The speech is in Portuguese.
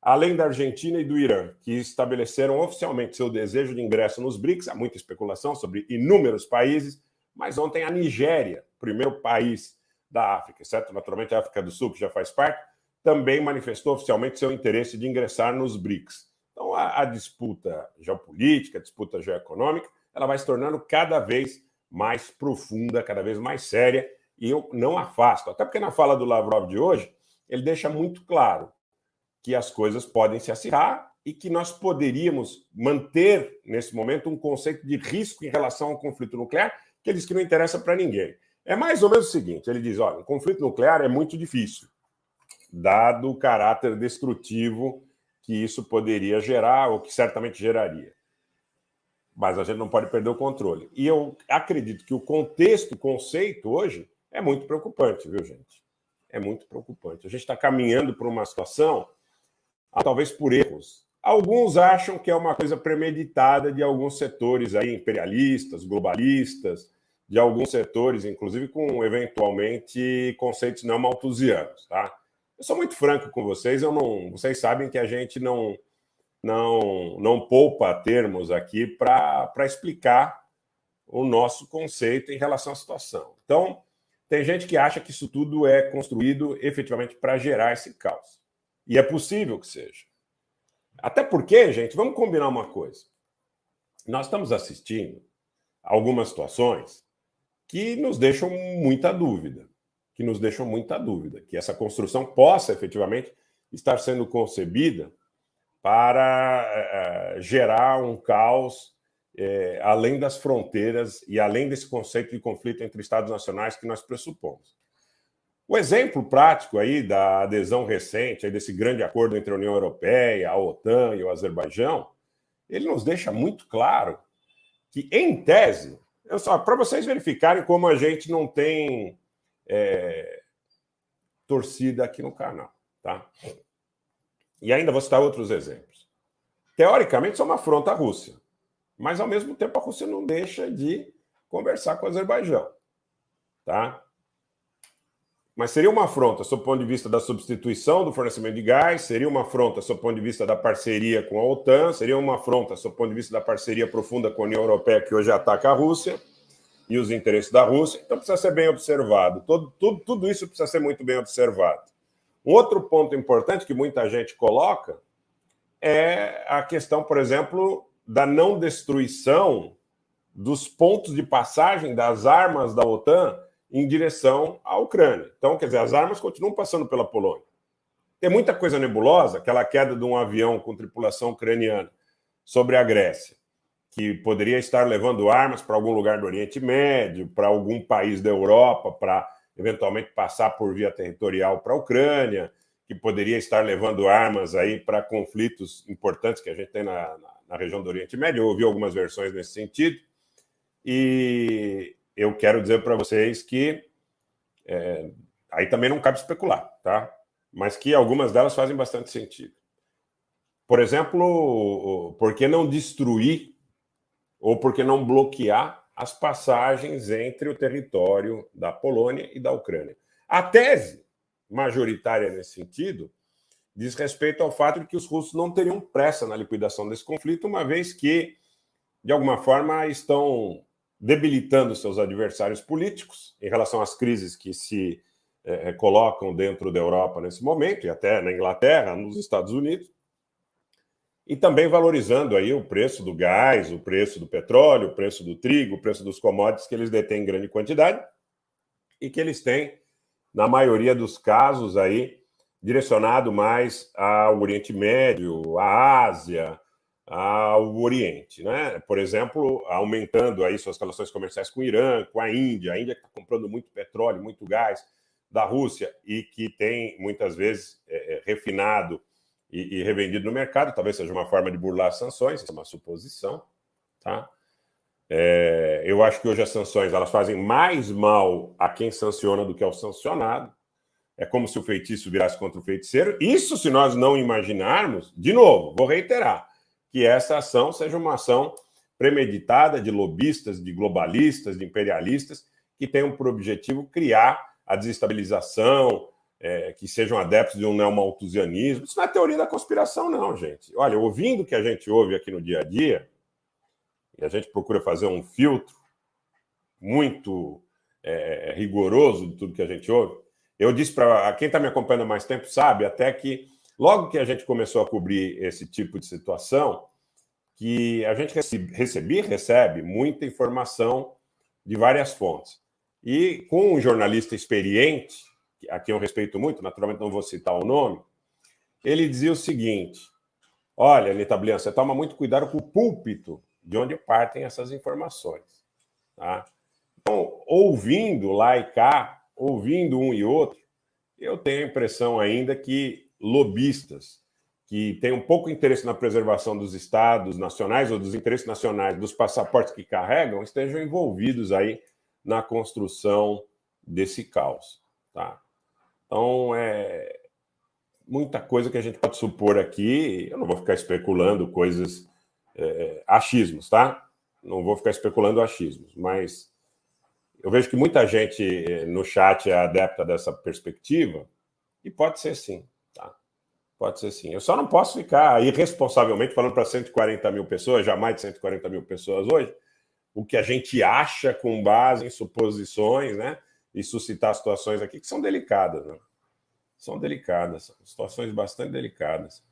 além da Argentina e do Irã, que estabeleceram oficialmente seu desejo de ingresso nos BRICS. Há muita especulação sobre inúmeros países, mas ontem a Nigéria, primeiro país da África, exceto naturalmente a África do Sul, que já faz parte, também manifestou oficialmente seu interesse de ingressar nos BRICS. Então, a disputa geopolítica, a disputa geoeconômica, ela vai se tornando cada vez mais profunda, cada vez mais séria, e eu não afasto. Até porque na fala do Lavrov de hoje, ele deixa muito claro que as coisas podem se acirrar e que nós poderíamos manter, nesse momento, um conceito de risco em relação ao conflito nuclear, que ele diz que não interessa para ninguém. É mais ou menos o seguinte, ele diz, olha, o conflito nuclear é muito difícil, dado o caráter destrutivo que isso poderia gerar, ou que certamente geraria. Mas a gente não pode perder o controle. E eu acredito que o contexto, o conceito hoje, é muito preocupante, viu, gente? É muito preocupante. A gente está caminhando para uma situação, talvez por erros. Alguns acham que é uma coisa premeditada de alguns setores aí, imperialistas, globalistas, de alguns setores, inclusive com, eventualmente, conceitos não malthusianos, tá? Eu sou muito franco com vocês, vocês sabem que a gente não poupa termos aqui para explicar o nosso conceito em relação à situação. Então, tem gente que acha que isso tudo é construído efetivamente para gerar esse caos. E é possível que seja. Até porque, gente, vamos combinar uma coisa. Nós estamos assistindo a algumas situações que nos deixam muita dúvida. Que essa construção possa efetivamente estar sendo concebida para gerar um caos além das fronteiras e além desse conceito de conflito entre Estados nacionais que nós pressupomos. O exemplo prático aí da adesão recente, aí desse grande acordo entre a União Europeia, a OTAN e o Azerbaijão, ele nos deixa muito claro que, em tese, para vocês verificarem como a gente não tem torcida aqui no canal, tá? E ainda vou citar outros exemplos. Teoricamente, isso é uma afronta à Rússia, mas, ao mesmo tempo, a Rússia não deixa de conversar com o Azerbaijão, tá? Mas seria uma afronta, sob o ponto de vista da substituição do fornecimento de gás, seria uma afronta, sob o ponto de vista da parceria com a OTAN, seria uma afronta, sob o ponto de vista da parceria profunda com a União Europeia, que hoje ataca a Rússia e os interesses da Rússia. Então, precisa ser bem observado. Tudo isso precisa ser muito bem observado. Um outro ponto importante que muita gente coloca é a questão, por exemplo, da não destruição dos pontos de passagem das armas da OTAN em direção à Ucrânia. Então, quer dizer, as armas continuam passando pela Polônia. Tem muita coisa nebulosa, aquela queda de um avião com tripulação ucraniana sobre a Grécia, que poderia estar levando armas para algum lugar do Oriente Médio, para algum país da Europa, para eventualmente passar por via territorial para a Ucrânia, que poderia estar levando armas aí para conflitos importantes que a gente tem na região do Oriente Médio. Eu ouvi algumas versões nesse sentido. E eu quero dizer para vocês que aí também não cabe especular, tá? Mas que algumas delas fazem bastante sentido. Por exemplo, por que não destruir ou por que não bloquear as passagens entre o território da Polônia e da Ucrânia? A tese majoritária nesse sentido diz respeito ao fato de que os russos não teriam pressa na liquidação desse conflito, uma vez que, de alguma forma, estão debilitando seus adversários políticos em relação às crises que se colocam dentro da Europa nesse momento, e até na Inglaterra, nos Estados Unidos, e também valorizando aí o preço do gás, o preço do petróleo, o preço do trigo, o preço dos commodities que eles detêm em grande quantidade e que eles têm, na maioria dos casos, aí, direcionado mais ao Oriente Médio, à Ásia, ao Oriente, né? Por exemplo, aumentando aí suas relações comerciais com o Irã, com a Índia que está comprando muito petróleo, muito gás da Rússia e que tem, muitas vezes, refinado e revendido no mercado. Talvez seja uma forma de burlar as sanções, isso é uma suposição, tá? Eu acho que hoje as sanções elas fazem mais mal a quem sanciona do que ao sancionado. É como se o feitiço virasse contra o feiticeiro. Isso se nós não imaginarmos, de novo, vou reiterar, que essa ação seja uma ação premeditada de lobistas, de globalistas, de imperialistas, que tenham por objetivo criar a desestabilização que sejam adeptos de um neomalthusianismo. Isso não é teoria da conspiração, não, gente. Olha, ouvindo o que a gente ouve aqui no dia a dia, e a gente procura fazer um filtro muito rigoroso de tudo que a gente ouve. Eu disse para quem está me acompanhando há mais tempo, sabe, até que logo que a gente começou a cobrir esse tipo de situação, que a gente recebe muita informação de várias fontes. E com um jornalista experiente, a quem eu respeito muito, naturalmente não vou citar o nome, ele dizia o seguinte: olha, Anitta Blian, você toma muito cuidado com o púlpito de onde partem essas informações. Tá? Então, ouvindo lá e cá, ouvindo um e outro, eu tenho a impressão ainda que lobistas que têm um pouco interesse na preservação dos estados nacionais ou dos interesses nacionais, dos passaportes que carregam, estejam envolvidos aí na construção desse caos. Tá? Então, muita coisa que a gente pode supor aqui. Eu não vou ficar especulando coisas, achismos, tá? Não vou ficar especulando achismos, mas eu vejo que muita gente no chat é adepta dessa perspectiva, e pode ser sim, tá? Pode ser sim. Eu só não posso ficar irresponsavelmente falando para 140 mil pessoas, já mais de 140 mil pessoas hoje, o que a gente acha com base em suposições, né? E suscitar situações aqui que são delicadas, né? São delicadas, são situações bastante delicadas.